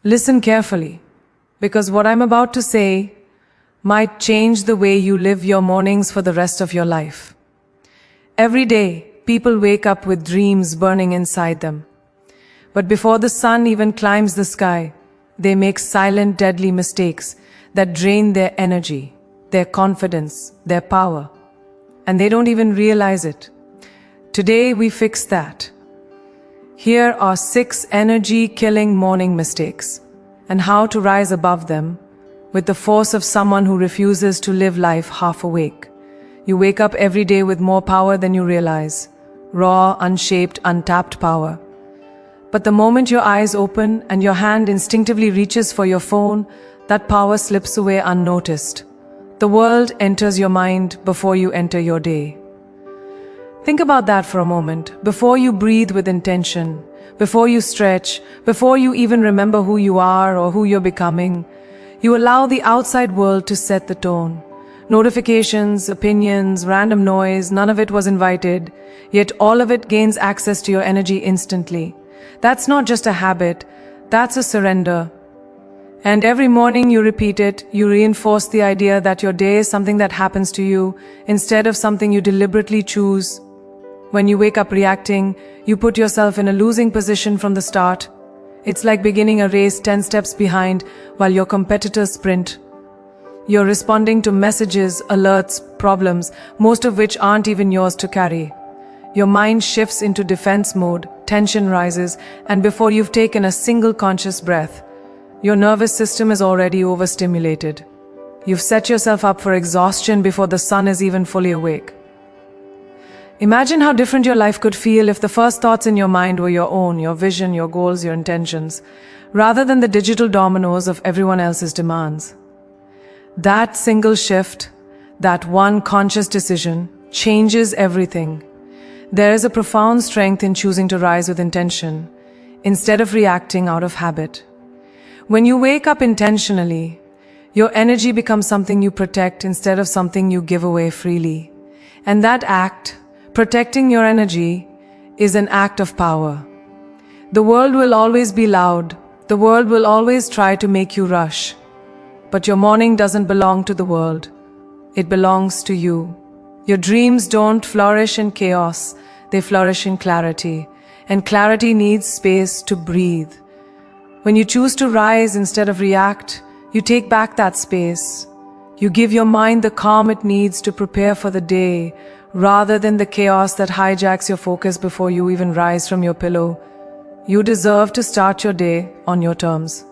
Listen carefully, because what I'm about to say might change the way you live your mornings for the rest of your life. Every day, people wake up with dreams burning inside them. But before the sun even climbs the sky, they make silent, deadly mistakes that drain their energy, their confidence, their power. And they don't even realize it. Today, we fix that. Here are 6 energy-killing morning mistakes, and how to rise above them with the force of someone who refuses to live life half awake. You wake up every day with more power than you realize. Raw, unshaped, untapped power. But the moment your eyes open and your hand instinctively reaches for your phone, that power slips away unnoticed. The world enters your mind before you enter your day. Think about that for a moment. Before you breathe with intention, before you stretch, before you even remember who you are or who you're becoming, you allow the outside world to set the tone. Notifications, opinions, random noise, none of it was invited, yet all of it gains access to your energy instantly. That's not just a habit, that's a surrender. And every morning you repeat it, you reinforce the idea that your day is something that happens to you instead of something you deliberately choose. When you wake up reacting, you put yourself in a losing position from the start. It's like beginning a race 10 steps behind while your competitors sprint. You're responding to messages, alerts, problems, most of which aren't even yours to carry. Your mind shifts into defense mode, tension rises, and before you've taken a single conscious breath, your nervous system is already overstimulated. You've set yourself up for exhaustion before the sun is even fully awake. Imagine how different your life could feel if the first thoughts in your mind were your own, your vision, your goals, your intentions, rather than the digital dominoes of everyone else's demands. That single shift, that one conscious decision, changes everything. There is a profound strength in choosing to rise with intention, instead of reacting out of habit. When you wake up intentionally, your energy becomes something you protect instead of something you give away freely. And that act, protecting your energy, is an act of power. The world will always be loud. The world will always try to make you rush. But your morning doesn't belong to the world. It belongs to you. Your dreams don't flourish in chaos. They flourish in clarity. And clarity needs space to breathe. When you choose to rise instead of react, you take back that space. You give your mind the calm it needs to prepare for the day, rather than the chaos that hijacks your focus before you even rise from your pillow. You deserve to start your day on your terms.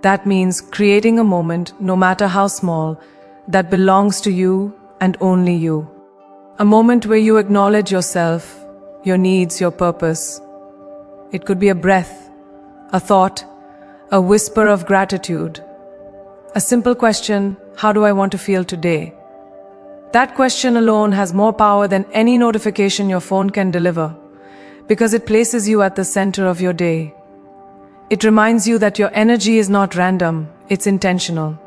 That means creating a moment, no matter how small, that belongs to you and only you. A moment where you acknowledge yourself, your needs, your purpose. It could be a breath, a thought, a whisper of gratitude. A simple question, how do I want to feel today? That question alone has more power than any notification your phone can deliver, because it places you at the center of your day. It reminds you that your energy is not random, it's intentional.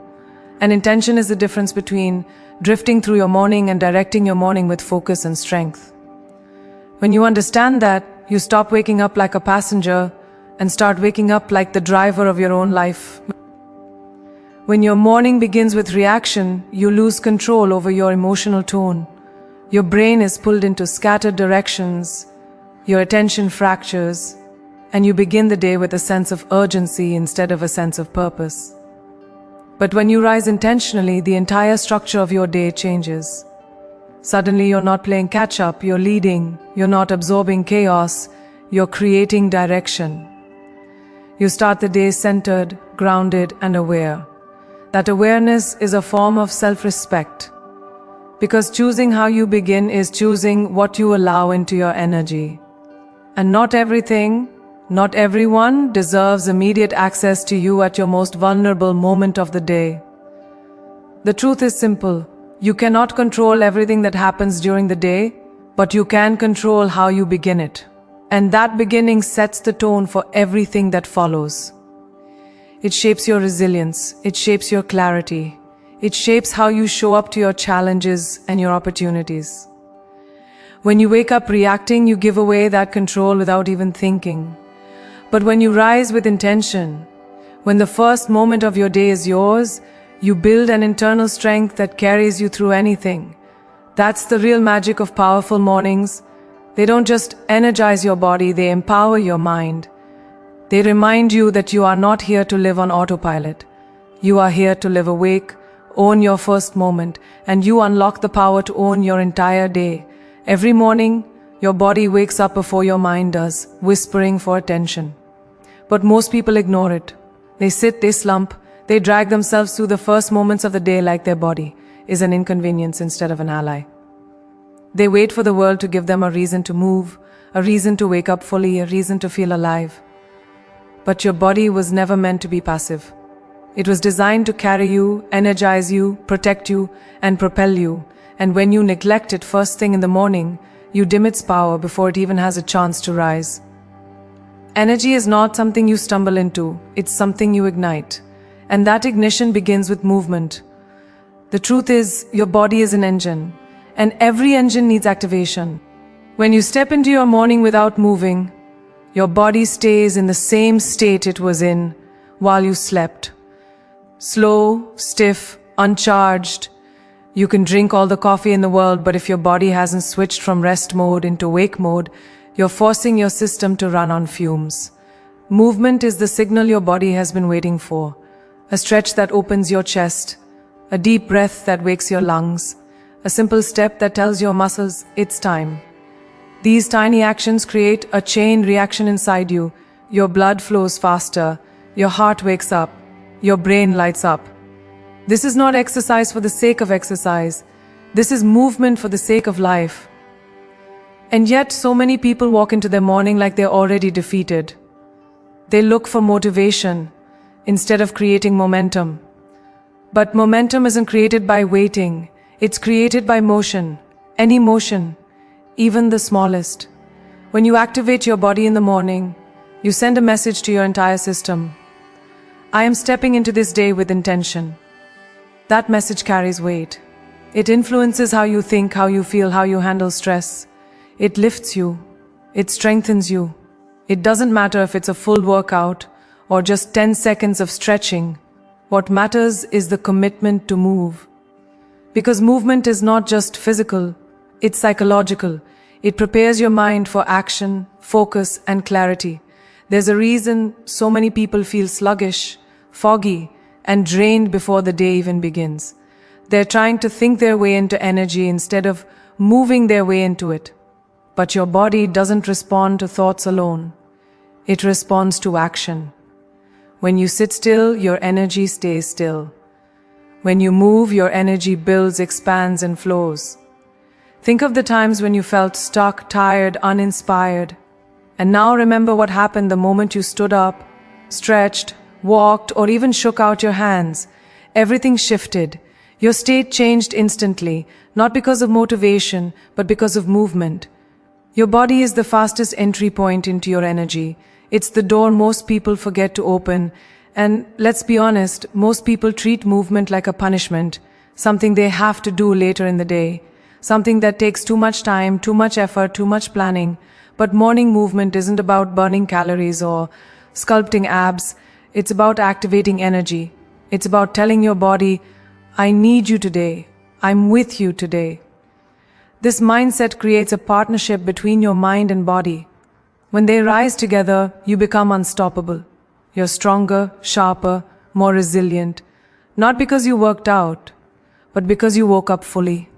And intention is the difference between drifting through your morning and directing your morning with focus and strength. When you understand that, you stop waking up like a passenger and start waking up like the driver of your own life. When your morning begins with reaction, you lose control over your emotional tone. Your brain is pulled into scattered directions, your attention fractures, and you begin the day with a sense of urgency instead of a sense of purpose. But when you rise intentionally, the entire structure of your day changes. Suddenly you're not playing catch-up, you're leading, you're not absorbing chaos, you're creating direction. You start the day centered, grounded, and aware. That awareness is a form of self-respect, because choosing how you begin is choosing what you allow into your energy. And not everything, not everyone deserves immediate access to you at your most vulnerable moment of the day. The truth is simple. You cannot control everything that happens during the day, but you can control how you begin it. And that beginning sets the tone for everything that follows. It shapes your resilience, it shapes your clarity, it shapes how you show up to your challenges and your opportunities. When you wake up reacting, you give away that control without even thinking. But when you rise with intention, When the first moment of your day is yours, you build an internal strength that carries you through anything. That's the real magic of powerful mornings. They don't just energize your body, they empower your mind. They remind you that you are not here to live on autopilot. You are here to live awake, own your first moment, and you unlock the power to own your entire day. Every morning, your body wakes up before your mind does, whispering for attention. But most people ignore it. They sit, they slump, they drag themselves through the first moments of the day like their body is an inconvenience instead of an ally. They wait for the world to give them a reason to move, a reason to wake up fully, a reason to feel alive. But your body was never meant to be passive. It was designed to carry you, energize you, protect you, and propel you. And when you neglect it first thing in the morning, you dim its power before it even has a chance to rise. Energy is not something you stumble into, it's something you ignite. And that ignition begins with movement. The truth is, your body is an engine, and every engine needs activation. When you step into your morning without moving, your body stays in the same state it was in while you slept. Slow, stiff, uncharged. You can drink all the coffee in the world, but if your body hasn't switched from rest mode into wake mode, you're forcing your system to run on fumes. Movement is the signal your body has been waiting for. A stretch that opens your chest, a deep breath that wakes your lungs, a simple step that tells your muscles it's time. These tiny actions create a chain reaction inside you. Your blood flows faster, your heart wakes up, your brain lights up. This is not exercise for the sake of exercise. This is movement for the sake of life. And yet, so many people walk into their morning like they're already defeated. They look for motivation instead of creating momentum. But momentum isn't created by waiting. It's created by motion. Any motion, even the smallest. When you activate your body in the morning, you send a message to your entire system. I am stepping into this day with intention. That message carries weight. It influences how you think, how you feel, how you handle stress. It lifts you. It strengthens you. It doesn't matter if it's a full workout or just 10 seconds of stretching. What matters is the commitment to move. Because movement is not just physical, it's psychological. It prepares your mind for action, focus, and clarity. There's a reason so many people feel sluggish, foggy, and drained before the day even begins. They're trying to think their way into energy instead of moving their way into it. But your body doesn't respond to thoughts alone. It responds to action. When you sit still, your energy stays still. When you move, your energy builds, expands, and flows. Think of the times when you felt stuck, tired, uninspired. And now remember what happened the moment you stood up, stretched, walked, or even shook out your hands. Everything shifted. Your state changed instantly, not because of motivation, but because of movement. Your body is the fastest entry point into your energy. It's the door most people forget to open. And let's be honest, most people treat movement like a punishment, something they have to do later in the day, something that takes too much time, too much effort, too much planning. But morning movement isn't about burning calories or sculpting abs. It's about activating energy. It's about telling your body, I need you today. I'm with you today. This mindset creates a partnership between your mind and body. When they rise together, you become unstoppable. You're stronger, sharper, more resilient. Not because you worked out, but because you woke up fully.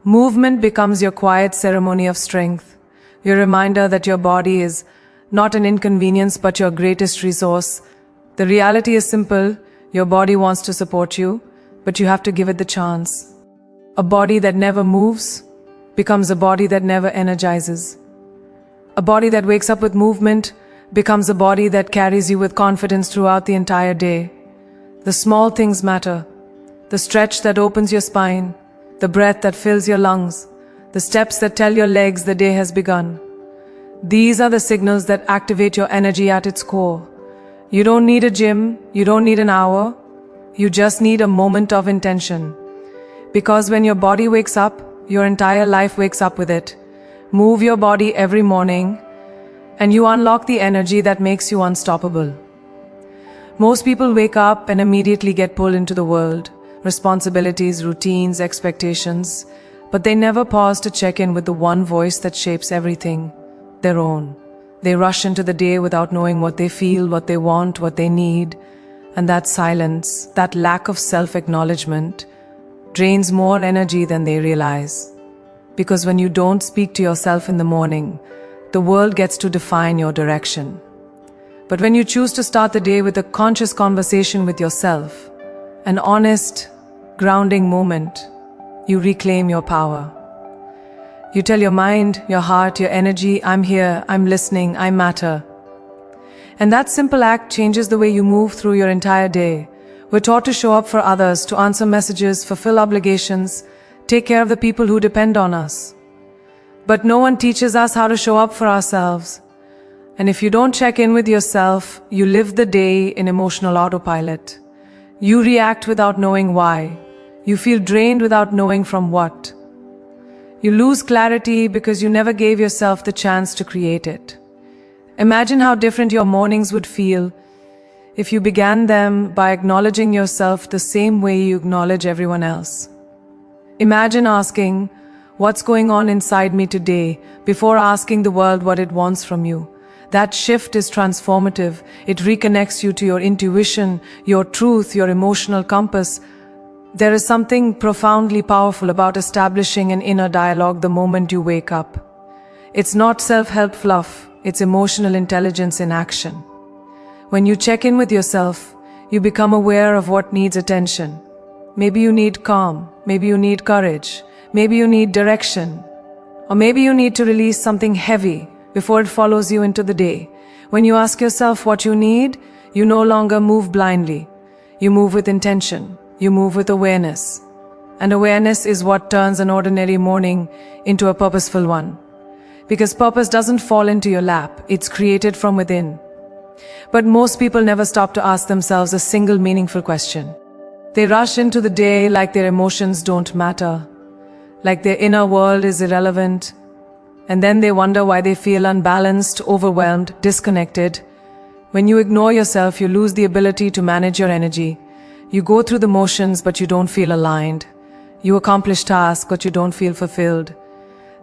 Movement becomes your quiet ceremony of strength. Your reminder that your body is not an inconvenience, but your greatest resource. The reality is simple. Your body wants to support you, but you have to give it the chance. A body that never moves becomes a body that never energizes. A body that wakes up with movement becomes a body that carries you with confidence throughout the entire day. The small things matter. The stretch that opens your spine, the breath that fills your lungs, the steps that tell your legs the day has begun. These are the signals that activate your energy at its core. You don't need a gym, you don't need an hour, you just need a moment of intention. Because when your body wakes up, your entire life wakes up with it. Move your body every morning, and you unlock the energy that makes you unstoppable. Most people wake up and immediately get pulled into the world, responsibilities, routines, expectations, but they never pause to check in with the one voice that shapes everything, their own. They rush into the day without knowing what they feel, what they want, what they need, and that silence, that lack of self-acknowledgement, drains more energy than they realize. Because when you don't speak to yourself in the morning, the world gets to define your direction. But when you choose to start the day with a conscious conversation with yourself, an honest, grounding moment, you reclaim your power. You tell your mind, your heart, your energy, I'm here, I'm listening, I matter. And that simple act changes the way you move through your entire day. We're taught to show up for others, to answer messages, fulfill obligations, take care of the people who depend on us. But no one teaches us how to show up for ourselves. And if you don't check in with yourself, you live the day in emotional autopilot. You react without knowing why. You feel drained without knowing from what. You lose clarity because you never gave yourself the chance to create it. Imagine how different your mornings would feel if you began them by acknowledging yourself the same way you acknowledge everyone else. Imagine asking, what's going on inside me today, before asking the world what it wants from you. That shift is transformative. It reconnects you to your intuition, your truth, your emotional compass. There is something profoundly powerful about establishing an inner dialogue the moment you wake up. It's not self-help fluff, it's emotional intelligence in action. When you check in with yourself, you become aware of what needs attention. Maybe you need calm, maybe you need courage, maybe you need direction, or maybe you need to release something heavy before it follows you into the day. When you ask yourself what you need, you no longer move blindly. You move with intention. You move with awareness. And awareness is what turns an ordinary morning into a purposeful one. Because purpose doesn't fall into your lap, it's created from within. But most people never stop to ask themselves a single meaningful question. They rush into the day like their emotions don't matter, like their inner world is irrelevant, and then they wonder why they feel unbalanced, overwhelmed, disconnected. When you ignore yourself, you lose the ability to manage your energy. You go through the motions, but you don't feel aligned. You accomplish tasks, but you don't feel fulfilled.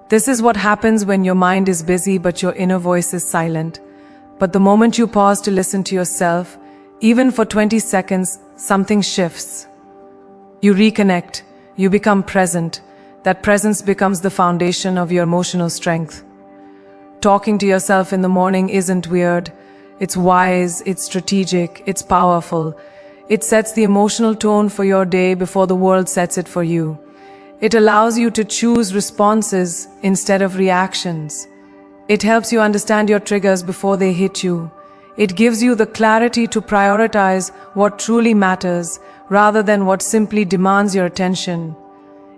This is what happens when your mind is busy, but your inner voice is silent. But the moment you pause to listen to yourself, even for 20 seconds, something shifts. You reconnect. You become present. That presence becomes the foundation of your emotional strength. Talking to yourself in the morning isn't weird. It's wise, it's strategic, it's powerful. It sets the emotional tone for your day before the world sets it for you. It allows you to choose responses instead of reactions. It helps you understand your triggers before they hit you. It gives you the clarity to prioritize what truly matters rather than what simply demands your attention.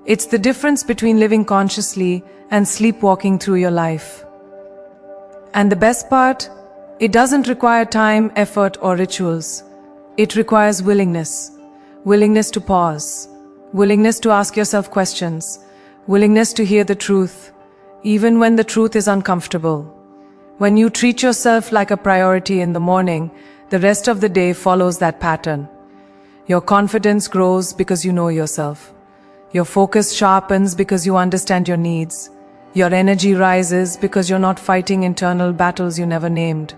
It's the difference between living consciously and sleepwalking through your life. And the best part, it doesn't require time, effort, or rituals. It requires willingness. Willingness to pause. Willingness to ask yourself questions. Willingness to hear the truth, even when the truth is uncomfortable. When you treat yourself like a priority in the morning, the rest of the day follows that pattern. Your confidence grows because you know yourself. Your focus sharpens because you understand your needs. Your energy rises because you're not fighting internal battles you never named.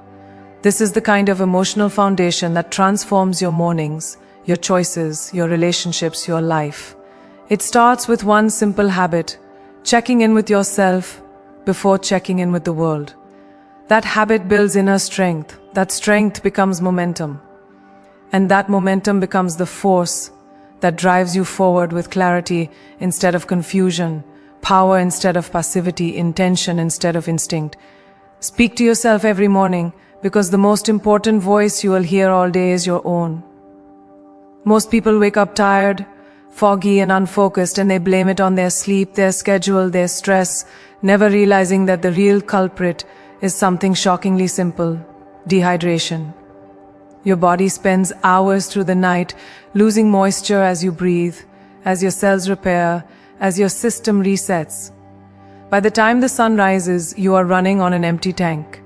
This is the kind of emotional foundation that transforms your mornings, your choices, your relationships, your life. It starts with one simple habit, checking in with yourself before checking in with the world. That habit builds inner strength. That strength becomes momentum. And that momentum becomes the force that drives you forward with clarity instead of confusion, power instead of passivity, intention instead of instinct. Speak to yourself every morning because the most important voice you will hear all day is your own. Most people wake up tired, foggy and unfocused, and they blame it on their sleep, their schedule, their stress, never realizing that the real culprit is something shockingly simple: dehydration. Your body spends hours through the night losing moisture as you breathe, as your cells repair, as your system resets. By the time the sun rises, you are running on an empty tank.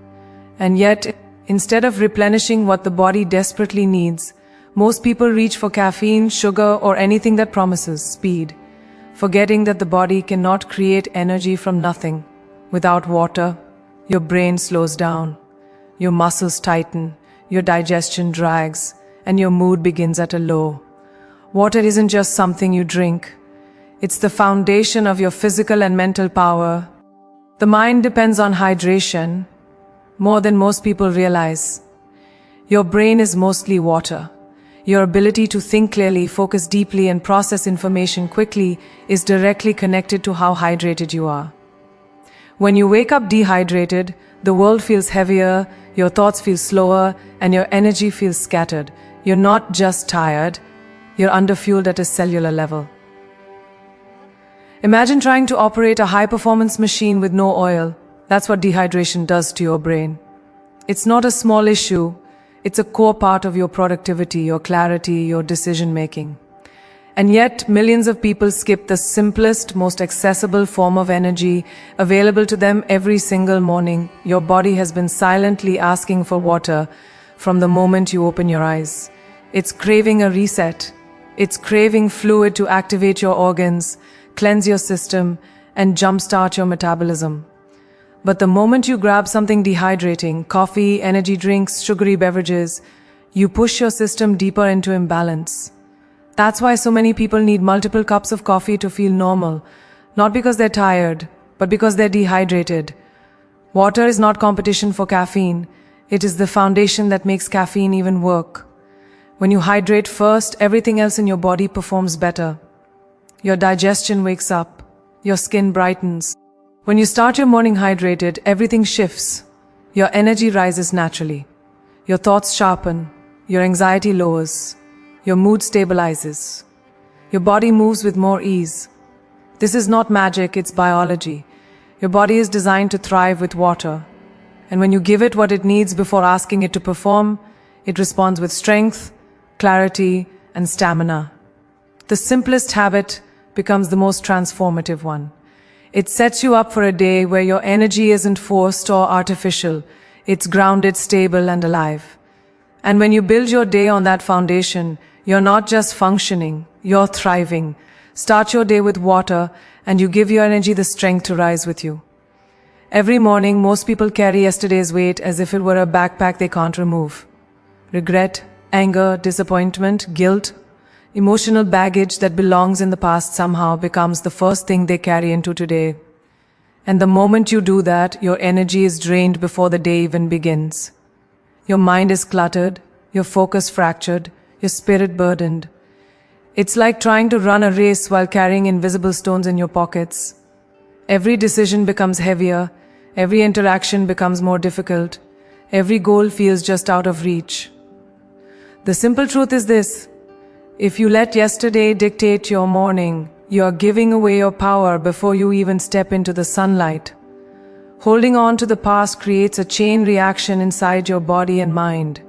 And yet, Instead of replenishing what the body desperately needs, most people reach for caffeine, sugar, or anything that promises speed, forgetting that the body cannot create energy from nothing. Without water, your brain slows down, your muscles tighten, your digestion drags, and your mood begins at a low. Water isn't just something you drink. It's the foundation of your physical and mental power. The mind depends on hydration more than most people realize. Your brain is mostly water. Your ability to think clearly, focus deeply, and process information quickly is directly connected to how hydrated you are. When you wake up dehydrated, the world feels heavier, your thoughts feel slower, and your energy feels scattered. You're not just tired, you're underfueled at a cellular level. Imagine trying to operate a high-performance machine with no oil. That's what dehydration does to your brain. It's not a small issue. It's a core part of your productivity, your clarity, your decision-making. And yet, millions of people skip the simplest, most accessible form of energy available to them every single morning. Your body has been silently asking for water from the moment you open your eyes. It's craving a reset. It's craving fluid to activate your organs, cleanse your system, and jumpstart your metabolism. But the moment you grab something dehydrating, coffee, energy drinks, sugary beverages, you push your system deeper into imbalance. That's why so many people need multiple cups of coffee to feel normal, not because they're tired, but because they're dehydrated. Water is not competition for caffeine. It is the foundation that makes caffeine even work. When you hydrate first, everything else in your body performs better. Your digestion wakes up. Your skin brightens. When you start your morning hydrated, everything shifts. Your energy rises naturally. Your thoughts sharpen. Your anxiety lowers. Your mood stabilizes. Your body moves with more ease. This is not magic, it's biology. Your body is designed to thrive with water. And when you give it what it needs before asking it to perform, it responds with strength, clarity, and stamina. The simplest habit becomes the most transformative one. It sets you up for a day where your energy isn't forced or artificial. It's grounded, stable, and alive. And when you build your day on that foundation, you're not just functioning, you're thriving. Start your day with water, and you give your energy the strength to rise with you. Every morning, most people carry yesterday's weight as if it were a backpack they can't remove. Regret, anger, disappointment, guilt, emotional baggage that belongs in the past somehow becomes the first thing they carry into today. And the moment you do that, your energy is drained before the day even begins. Your mind is cluttered, your focus fractured, your spirit burdened. It's like trying to run a race while carrying invisible stones in your pockets. Every decision becomes heavier, every interaction becomes more difficult, every goal feels just out of reach. The simple truth is this: if you let yesterday dictate your morning, you are giving away your power before you even step into the sunlight. Holding on to the past creates a chain reaction inside your body and mind.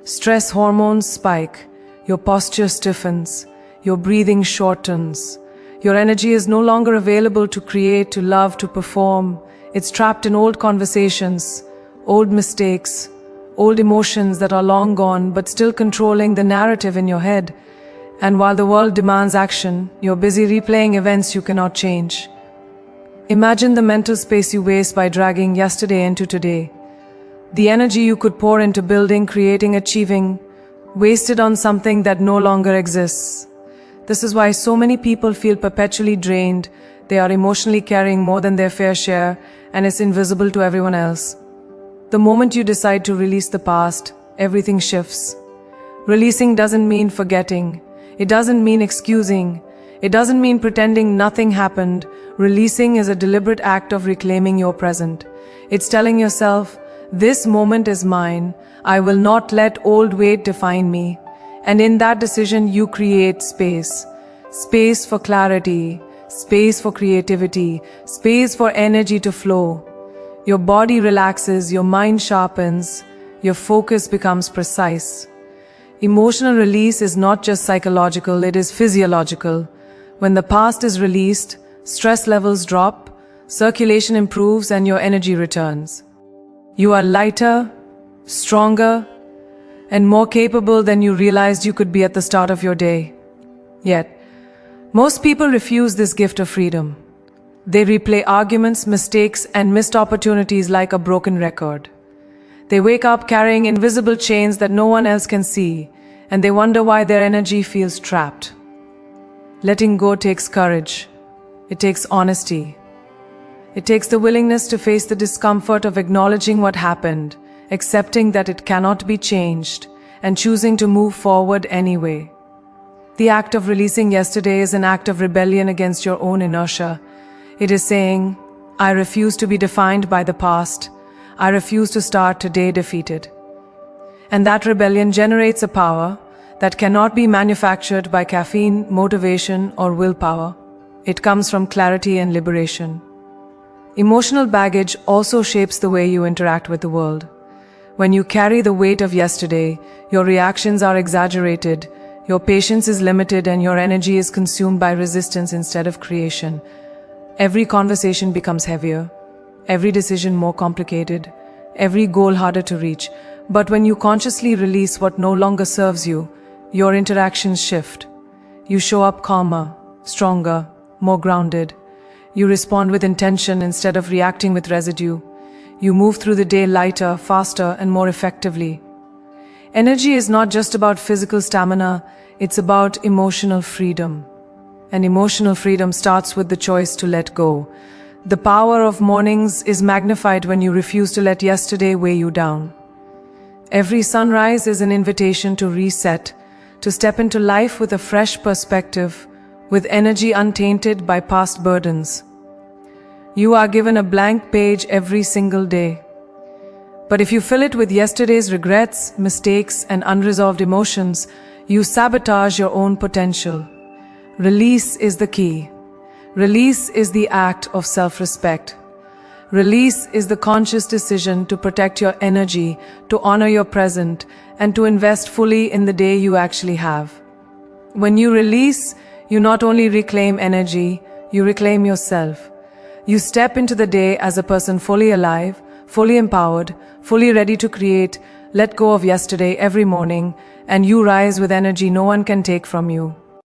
Stress hormones spike, your posture stiffens, your breathing shortens. Your energy is no longer available to create, to love, to perform. It's trapped in old conversations, old mistakes, old emotions that are long gone but still controlling the narrative in your head. And while the world demands action, you're busy replaying events you cannot change. Imagine the mental space you waste by dragging yesterday into today. The energy you could pour into building, creating, achieving, wasted on something that no longer exists. This is why so many people feel perpetually drained. They are emotionally carrying more than their fair share, and it's invisible to everyone else. The moment you decide to release the past, everything shifts. Releasing doesn't mean forgetting. It doesn't mean excusing. It doesn't mean pretending nothing happened. Releasing is a deliberate act of reclaiming your present. It's telling yourself, this moment is mine. I will not let old weight define me. And in that decision, you create space. Space for clarity, space for creativity, space for energy to flow. Your body relaxes, your mind sharpens, your focus becomes precise. Emotional release is not just psychological, it is physiological. When the past is released, stress levels drop, circulation improves, and your energy returns. You are lighter, stronger, and more capable than you realized you could be at the start of your day. Yet, most people refuse this gift of freedom. They replay arguments, mistakes, and missed opportunities like a broken record. They wake up carrying invisible chains that no one else can see, and they wonder why their energy feels trapped. Letting go takes courage. It takes honesty. It takes the willingness to face the discomfort of acknowledging what happened, accepting that it cannot be changed, and choosing to move forward anyway. The act of releasing yesterday is an act of rebellion against your own inertia. It is saying, I refuse to be defined by the past. I refuse to start today defeated. And that rebellion generates a power that cannot be manufactured by caffeine, motivation, or willpower. It comes from clarity and liberation. Emotional baggage also shapes the way you interact with the world. When you carry the weight of yesterday, your reactions are exaggerated, your patience is limited, and your energy is consumed by resistance instead of creation. Every conversation becomes heavier, every decision more complicated, every goal harder to reach. But when you consciously release what no longer serves you, your interactions shift. You show up calmer, stronger, more grounded. You respond with intention instead of reacting with residue. You move through the day lighter, faster, and more effectively. Energy is not just about physical stamina, it's about emotional freedom. And emotional freedom starts with the choice to let go. The power of mornings is magnified when you refuse to let yesterday weigh you down. Every sunrise is an invitation to reset, to step into life with a fresh perspective, with energy untainted by past burdens. You are given a blank page every single day. But if you fill it with yesterday's regrets, mistakes, and unresolved emotions, you sabotage your own potential. Release is the key. Release is the act of self-respect. Release is the conscious decision to protect your energy, to honor your present, and to invest fully in the day you actually have. When you release, you not only reclaim energy, you reclaim yourself. You step into the day as a person fully alive, fully empowered, fully ready to create. Let go of yesterday every morning, and you rise with energy no one can take from you.